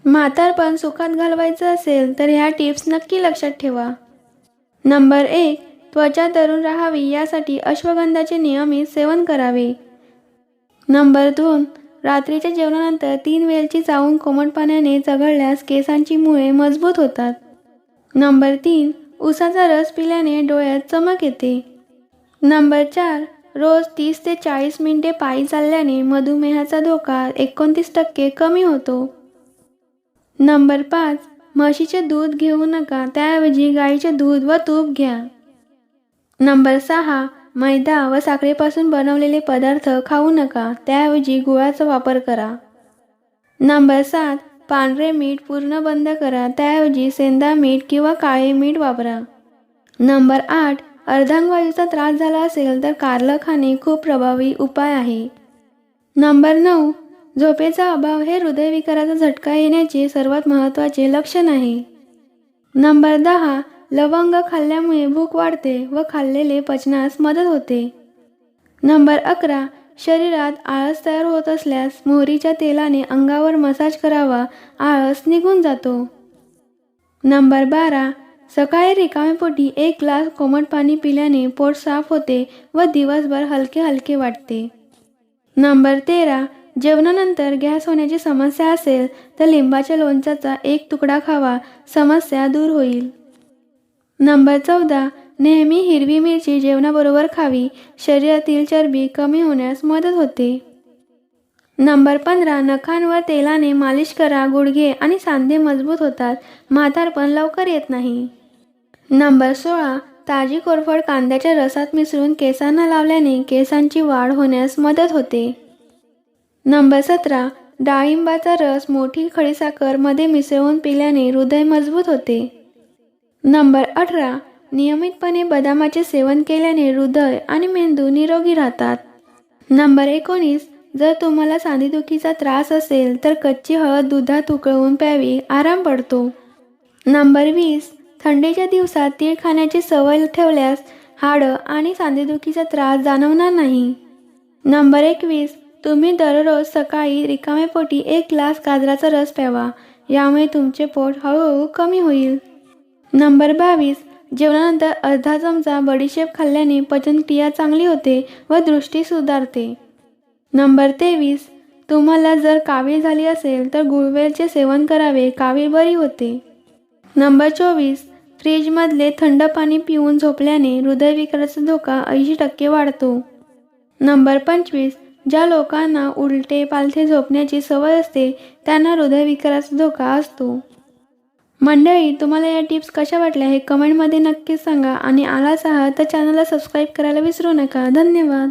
म्हातारपण सुखात घालवायचं असेल तर ह्या टिप्स नक्की लक्षात ठेवा. नंबर 1. त्वचा तरुण राहावी यासाठी अश्वगंधाचे नियमित सेवन करावे. नंबर 2. रात्रीच्या जेवणानंतर 3 वेलची चावून कोमट पाण्याने चघळल्यास केसांची मुळे मजबूत होतात. नंबर 3. उसाचा रस पिल्याने डोळ्यात चमक येते. नंबर 4. रोज 30 ते 40 मिनिटे पायी चालल्याने मधुमेहाचा धोका 29% कमी होतो. नंबर 5. म्हशीचे दूध घेऊ नका, त्याऐवजी गाईचे दूध व तूप घ्या. नंबर 6. मैदा व साखरेपासून बनवलेले पदार्थ खाऊ नका, त्याऐवजी गुळाचा वापर करा. नंबर 7. पांढरे मीठ पूर्ण बंद करा, त्याऐवजी सेंधा मीठ किंवा काळे मीठ वापरा. नंबर 8. अर्धांगवायूचा त्रास झाला असेल तर कारलं खाणे खूप प्रभावी उपाय आहे. नंबर 9. झोपेचा अभाव हे हृदयविकाराचा झटका येण्याचे सर्वात महत्त्वाचे लक्षण आहे. नंबर 10. लवंग खाल्ल्यामुळे भूक वाढते व खाल्लेले पचनास मदत होते. नंबर 11. शरीरात आळस तयार होत असल्यास मोहरीच्या तेलाने अंगावर मसाज करावा, आळस निघून जातो. नंबर 12. सकाळी रिकाम्या पोटी 1 ग्लास कोमट पाणी पिल्याने पोट साफ होते व दिवसभर हलके हलके वाटते. नंबर 13. जेवणानंतर गॅस होण्याची समस्या असेल तर लिंबाच्या लोणच्याचा 1 तुकडा खावा, समस्या दूर होईल. नंबर 14. नेहमी हिरवी मिरची जेवणाबरोबर खावी, शरीरातील चरबी कमी होण्यास मदत होते. नंबर 15. नखांवर तेलाने मालिश करा, गुडघे आणि सांधे मजबूत होतात, म्हातारपण लवकर येत नाही. नंबर 16. ताजी कोरफड कांद्याच्या रसात मिसळून केसांना लावल्याने केसांची वाढ होण्यास मदत होते. नंबर 17. डाळिंबाचा रस मोठी खडीसाखर मध्ये मिसळून पिल्याने हृदय मजबूत होते. नंबर 18. नियमितपणे बदामाचे सेवन केल्याने हृदय आणि मेंदू निरोगी राहतात. नंबर 19. जर तुम्हाला सांधेदुखीचा त्रास असेल तर कच्ची हळद दुधात उकळवून प्यावी, आराम पडतो. नंबर 20. थंडीच्या दिवसात तीळ खाण्याची सवय ठेवल्यास हाडं आणि सांधेदुखीचा त्रास जाणवणार नाही. नंबर 21. तुम्ही दररोज सकाळी रिकाम्या पोटी 1 ग्लास गाजराचा रस प्यावा, यामुळे तुमचे पोट हळूहळू कमी होईल. नंबर 22. जेवणानंतर अर्धा चमचा बडीशेप खाल्ल्याने पचनक्रिया चांगली होते व दृष्टी सुधारते. नंबर 23. तुम्हाला जर कावीळ झाली असेल तर गुळवेलचे सेवन करावे, कावीळ बरी होते. नंबर 24. फ्रीजमधले थंड पाणी पिऊन झोपल्याने हृदयविकाराचा धोका 80% वाढतो. नंबर 25. ज्या लोकांना उलटे पालथे झोपण्याची सवय असते त्यांना हृदयविकाराचा धोका असतो. मंडळी, तुम्हाला या टिप्स कशा वाटल्या हे कमेंटमध्ये नक्कीच सांगा आणि आलाच आहात तर चॅनलला सबस्क्राईब करायला विसरू नका. धन्यवाद.